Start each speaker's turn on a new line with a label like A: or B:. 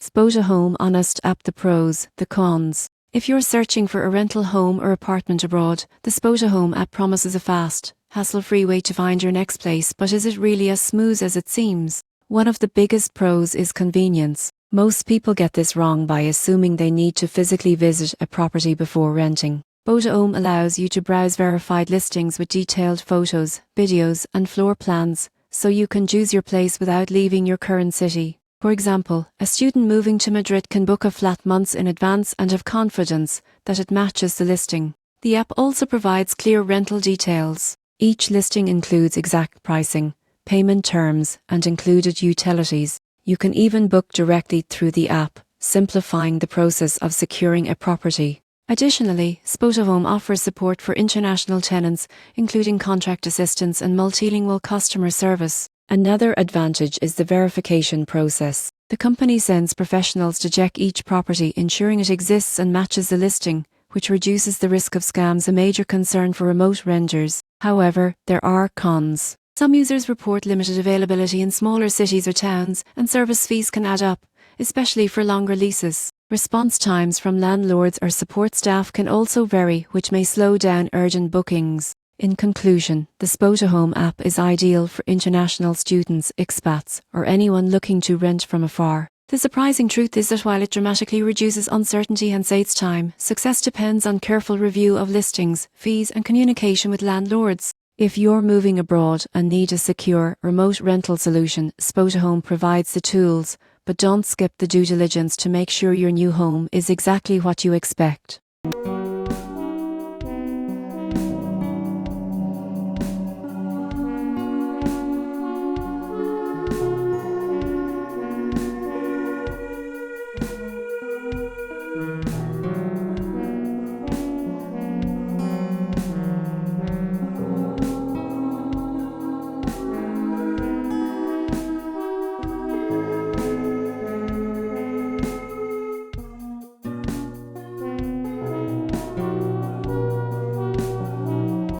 A: Spotahome Honest App. The pros, the cons. If you're searching for a rental home or apartment abroad, the Spotahome app promises a fast, hassle-free way to find your next place, but is it really as smooth as it seems? One of the biggest pros is convenience. Most people get this wrong by assuming they need to physically visit a property before renting. Spotahome allows you to browse verified listings with detailed photos, videos, and floor plans, so you can choose your place without leaving your current city. For example, a student moving to Madrid can book a flat months in advance and have confidence that it matches the listing. The app also provides clear rental details. Each listing includes exact pricing, payment terms, and included utilities. You can even book directly through the app, simplifying the process of securing a property. Additionally, Spotahome offers support for international tenants, including contract assistance and multilingual customer service. Another advantage is the verification process. The company sends professionals to check each property, ensuring it exists and matches the listing, which reduces the risk of scams, a major concern for remote renters. However, there are cons. Some users report limited availability in smaller cities or towns, and service fees can add up, especially for longer leases. Response times from landlords or support staff can also vary, which may slow down urgent bookings. In conclusion, the Spotahome app is ideal for international students, expats, or anyone looking to rent from afar. The surprising truth is that while it dramatically reduces uncertainty and saves time, success depends on careful review of listings, fees, and communication with landlords. If you're moving abroad and need a secure, remote rental solution, Spotahome provides the tools, but don't skip the due diligence to make sure your new home is exactly what you expect.